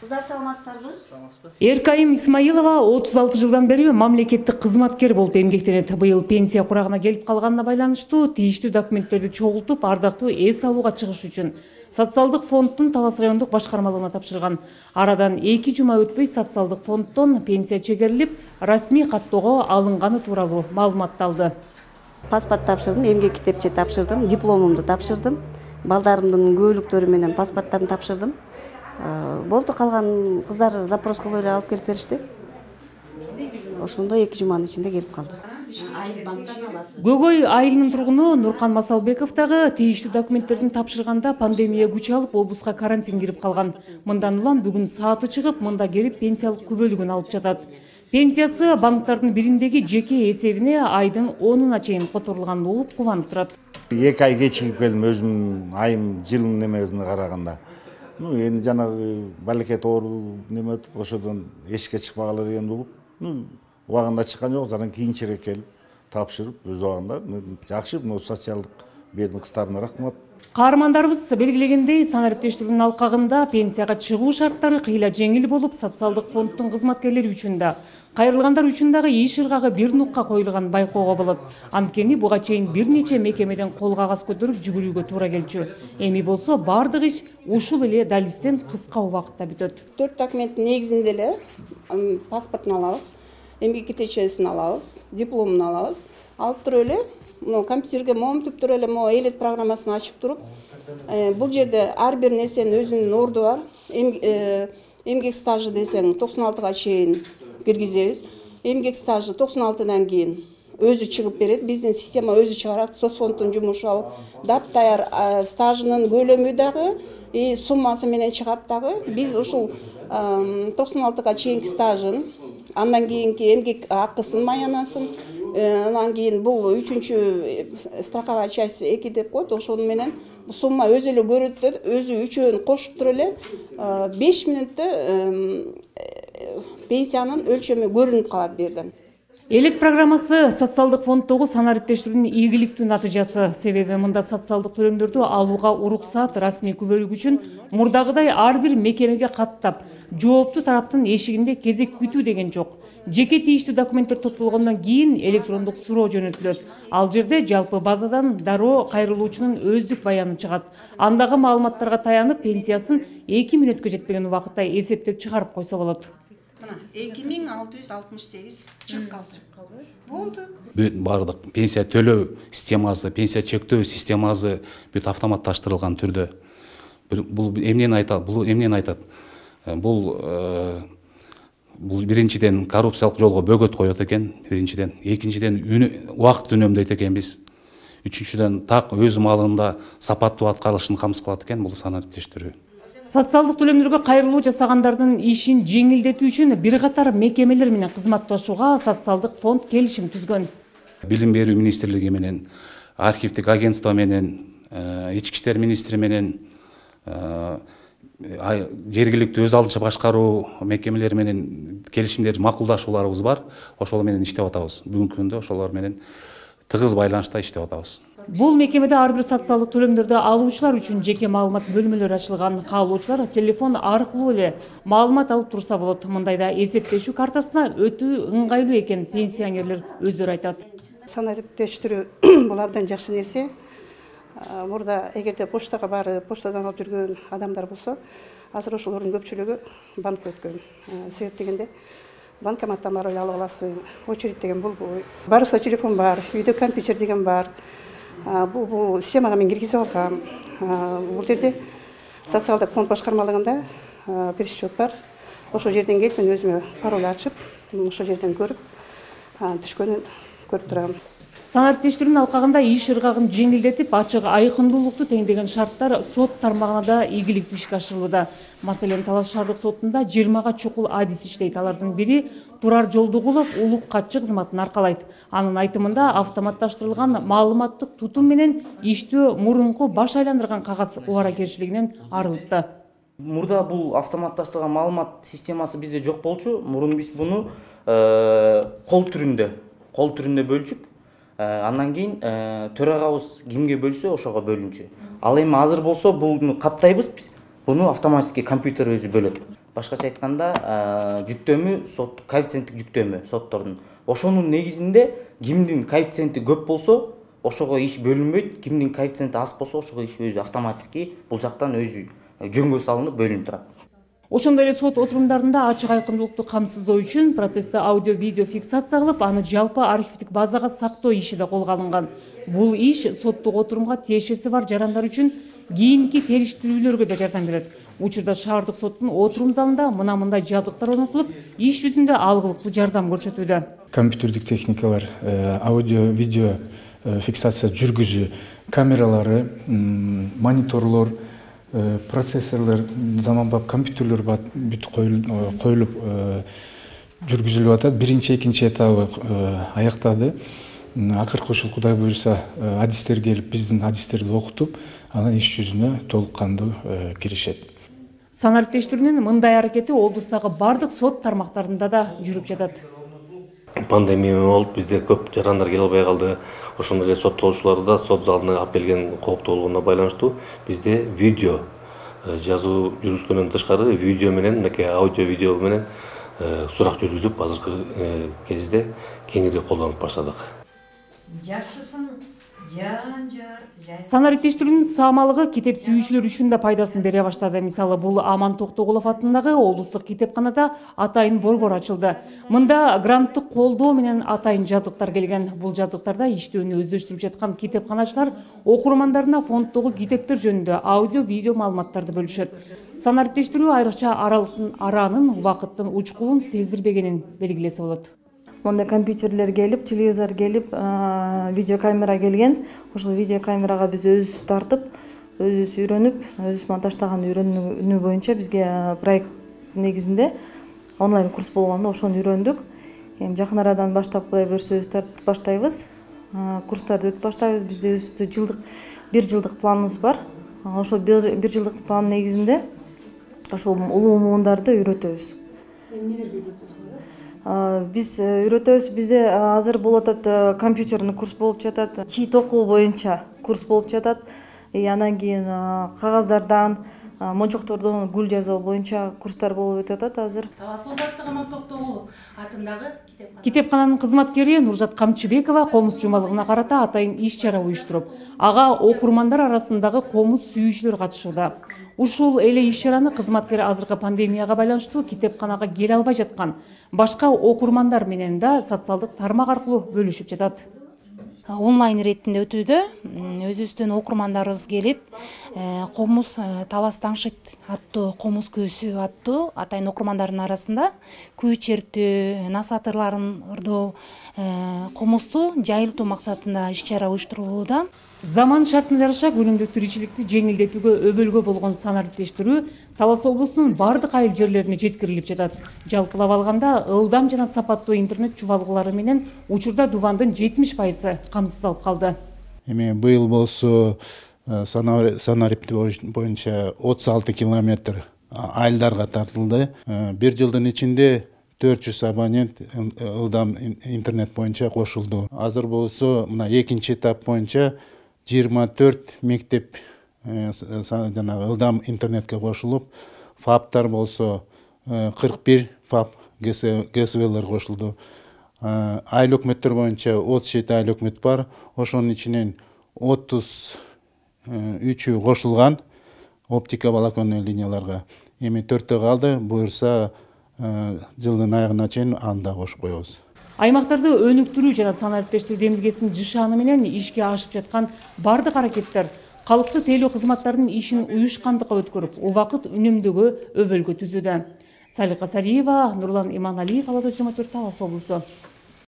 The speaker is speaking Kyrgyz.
Кыздар саламатсыздарбы? Эркайым Исмаилова 36 жылдан бери мамлекеттик кызматкер болуп эмгектенет. Быйыл пенсия курагына келип калганына байланыштуу тийиштүү документтерди чогултуп, ардактуу эс алууга чыгыш үчүн социалдык фонддун Талас райондук башкармалыгына тапшырган. Арадан 2 жума өтпөй социалдык фонддон пенсия чегерилип, расмий каттоого алынганы тууралуу маалымат алды. Паспорт тапшырдым, эмгек китепче тапшырдым, дипломумду тапшырдым, балдарымдын көбөлүктөрү менен паспорттарын тапшырдым. Болду, калган кыздар запрос кылып эле алып келип беришти. Ошондо 2 жуманын ичинде келип калды. Гөгөй айылынын тургуну Нуркан Масалбеков дагы тийиштүү документтерин тапшырганда пандемия күч алып, облуска карантин кирип калган. Мындан улам бүгүн сааты чыгып, мында келип пенсиялык күбөлүгүн алып жатат. Пенсиясы банктардын бириндеги жеке эсебине айдын 10-уна чейин которулганын угуп кубанып турат. 2 ай кечигип келдим өзүмдүн айым жылдын немесине караганда. Эми жанагы балекет оору неме өтүп, ошодон эшикке чыкпагыла дегенди угуп, убагында чыккан жок, анан кийинчерээк келип тапшырып, өз убагында жакшы, социалдык берген кыздарына рахмат. Каармандарыбыз белгилегендей, санариптештиктин алкагында пенсияга чыгуу шарттары кыйла жеңил болуп, социалдык фонддун кызматкерлери үчүн да, кайрылгандар үчүн дагы иш ыргагы бир нукка коюлганын байкоого болот. Анткени буга чейин бир нече мекемеден кол кагаз көтөрүп жүгүрүүгө туура келчү. Эми болсо бардык иш ушул эле далистен кыска убакытта бүтөт. 4 документтин негизинде эле паспортун алабыз, эмгек китепчесин алабыз, дипломун алабыз. Алып туруп эле компьютерге моментип туруп эле элет программасын ачып туруп, бул жерде ар бир нерсенин өзүнүн орду бар. Эмгек стажы десең 96-га чейин киргизебиз. Эмгек стажы 96-дан кийин өзү чыгып берет. Биздин система өзү чыгарат. Соцфонддун жумушу ал таптаяр стажынын көлөмү дагы, суммасы менен чыгат дагы. Биз ушул 96-га чейинки стажын, андан кийинки эмгек акысын маянасын, андан кийин бул 3-чү страховая часть 2 деп коет. Ошону менен сумма өзү эле көрөт, өзү үчөөнү кошуп туруп эле 5 мүнөттө пенсиянын өлчөмү көрүнүп калат бу жерден. Элек программасы социалдык фонддогу санариптештиктин ийгиликтүү натыйжасы. Себеби мында социалдык төлөмдөрдү алууга уруксаат расмий күбөлүк үчүн мурдагыдай ар бир мекемеге каттап, жооптуу тараптын эшигинде кезек күтүү деген жок. Жеке тийиштүү документтер топтолгондон кийин электрондук суроо жөнөтүлөт. Ал жерде жалпы базадан дароо кайрылуучунун өздүк баяны чыгат. Андагы маалыматтарга таянып, пенсиясын 2 мүнөткө жетпеген убакытта эсептеп чыгарып койсо болот. 2668 чыгып калды. Болду. Бардык пенсия төлөө системасы, пенсия чектөө системасы бүт автоматташтырылган түрдө. Бул эмнени айтат? Бул биринчиден коррупциялык жолго бөгөт коет экен, биринчиден. Экинчиден убакыт үнөмдөйт экенбиз. Үчүнчүдөн так өз маалында сапаттуу аткарылышын камсыз кылат экен бул санариптештирүү. Социалдык төлөмдөргө кайрылуу жасагандардын ишин жеңилдетүү үчүн бир катар мекемелер менен кызматташууга социалдык фонд келишим түзгөн. Билим берүү министрлиги менен, архивдик агентство менен, ички иштер министри менен, жергиликтүү өз алдынча башкаруу мекемелери менен келишимдер, макулдашууларыбыз бар. Ошол менен иштеп атабыз. Бүгүнкү күндө ошолор менен тыгыз байланышта иштеп атабыз. Бул мекемеде ар бир социалдык төлөмдөрдү алуучулар үчүн жеке маалымат бөлмөлөрү ачылган. Каалоочулар телефон аркылуу эле маалымат алып турса болот. Мындайда эсептешүү картасына өтүү ыңгайлуу экен пенсионерлер өздөрү айтат. Санариптештирүү бул абдан жакшы нерсе. Мурда эгерде поштага барып, поштадан алып жүргөн адамдар болсо, азыр ошолордун көпчүлүгү банкка өткөн. Себеп дегенде банкоматтан барып алып аласың, очередь деген болбой. Барса телефон бар, үйдө компьютер деген бар. Бул системага мен киргизип алгам. Бул жерде социалдык фонд башкармалыгында бир счет бар. Ошол жерден келип мен өзүмө пароль ачып, ошол жерден көрүп, түшкөнүн көрүп турам. Санариптештиктин алкагында иш ыргагын жеңилдетип, ачык айкындуулукту теңдеген шарттар сот тармагына да ийгиликтүү ишке ашырылууда. Маселен, Талас шаардык сотунда 20 чукул адис иштейт. Алардын бири Турар Жолдугулов улук катчы кызматын аркалайт. Анын айтымында автоматташтырылган маалыматтык тутум менен иштөө мурунку баш айландырган кагаз убаракерчилигинен арылыпты. Мурда бул автоматташтырылган маалымат системасы бизде жок болчу. Мурун биз буну кол түрүндө бөлчүк. Андан кийин төрагабыз кимге бөлсө ошого бөлүнчү. Ал эми азыр болсо буну каттайбыз, буну автоматически компьютер өзү бөлөт. башкача айтканда жүктөмү сот коэффициенттик жүктөмү соттордун. Ошонун негизинде кимдин коэффициенти көп болсо, ошого иш бөлүнбөйт, кимдин коэффициенти аз болсо, ошого иш өзү автоматически бул жактан өзү жөнгө салынып бөлүнүп турат. Ошондой эле сот отурумдарында ачык айкындуулукту камсыздоо үчүн процессти аудио-видео фиксация кылып, аны жалпы архивдик базага сактоо иши да колго алынган. Бул иш соттук отурумга тиешеси бар жарандар үчүн кийинки териштирүүлөргө да жардам берет. Учурда шаардык соттун отурум залында мындай жабдыктар орнотулуп, иш жүзүндө алгылыктуу жардам көрсөтүүдө. Компьютердик техникалар, аудио, видео фиксация жүргүзүү, камералары, мониторлор, процессорлор, заманбап компьютерлер бүт коюлуп жүргүзүлүп атат. Биринчи, экинчи этабы аяктады. Акыркы ушул Кудай буюрса адистер келип, биздин адистерди окутуп, анан иш жүзүнө толук кандуу киришет. Санариптештирүүнүн мындай аракети облустагы бардык сот тармактарында да жүрүп жатат. Пандемия болуп бизде көп жарандар келе албай калды. Ошондой эле соттолуучуларды да сот залына алып келген кооптуулугуна байланыштуу бизде видео жазуу жүргүзгөндөн тышкары видео менен, мынакей аудио видео менен сурак жүргүзүп азыркы кезде кеңири колдонуп баштадык. Жакшысын Санариптештирүүнүн саамалыгы китеп сүйүүчүлөр үчүн да пайдасын бере баштады. Мисалы, бул Аман Токтогулов атындагы облустук китепканада атайын борбор ачылды. Мында гранттык колдоо менен атайын жабдыктар келген. Бул жабдыктарда иштөөнү өздөштүрүп жаткан китепканачылар окурмандарына фонддогу китептер жөнүндө аудио, видео маалыматтарды бөлүшөт. Санариптештирүү айрыкча аралыктын аранын, убакыттын учкулун сездирбегенин белгилесе болот. Монда компьютерлер келип, телевизор келип, видеокамера келген. Ошол видеокамерага биз өзүбүз тартып, өзүбүз үйрөнүп, өзүбүз монтаждаган үйрөнүү боюнча бизге проект негизинде онлайн курс болгондо ошону үйрөндүк. Эми жакын арадан баштап Кудай буюрса өзүбүз тартып баштайбыз. Курстарды өтүп баштайбыз. Бизде өзүбүздүн бир жылдык планыбыз бар. Ошол бир жылдык план негизинде ошол улуу муундарды үйрөтөбүз. Эмнелерге үйрөтөсүз? Биз үйрөтөбүз. Бизде азыр болуп атат компьютерный курс болуп жатат, чит окуу боюнча курс болуп жатат. Анан кийин кагаздардан, мончоктордон гүл жасоо боюнча курстар болуп өтүп атат азыр. Таласобастык Аман Токтогулов атындагы Китепкананын кызматкери Нуржат Камчыбекова комуз жумалыгына карата атайын иш-чара уюштуруп, ага окурмандар арасындагы комуз сүйүүчүлөр катышууда. Ушул эле иш-чараны кызматкер азыркы пандемияга байланыштуу китепканага келе албай жаткан башка окурмандар менен да социалдык тармак аркылуу бөлүшүп жатат. онлайн иретинде өтүүдө өзүбүздүн окурмандарыбыз келип, комуз талас таңшыт аттуу, комуз көсү аттуу атайын окурмандардын арасында күү чертүү, насаатырларын ырдоо, комузду жайылтуу максатында иш-чара уюштурулууда. Заман шартына жараша күнүмдүк тиричиликти жеңилдетүүгө өбөлгө болгон санариптештирүү Талас облусунун бардык айыл жерлерине жеткирилип жатат. Жалпылап алганда, ылдам жана сапаттуу интернет чубалгылары менен учурда Дувандын 70% камсыздалып калды. Эми быйыл болсо санарипти боюнча 36 километр айылдарга тартылды. Бир жылдын ичинде 400 абонент ылдам интернет боюнча кошулду. Азыр болсо мына экинчи этап боюнча 24 мектеп жанагы ылдам интернетке кошулуп, ФАПтар болсо 41 ФАП ГСВлер кошулду. Айыл өкмөттөр боюнча 37 айыл өкмөт бар. Ошонун ичинен 33 кошулган оптика волоконный линияларга. Эми 4 калды. Буюрса жылдын аягына чейин аны да кошуп коебуз. Аймактарды өнүктүрүү жана санариптештирүү демилгесинин жышааны менен ишке ашып жаткан бардык аракеттер калкты тейлөө кызматтарынын ишин уюшкандыкка өткөрүп, убакыт үнөмдөгө өбөлгө түзүүдө. Салика Сариева, Нурлан Иманалиев, Ала 24 Талас облусу.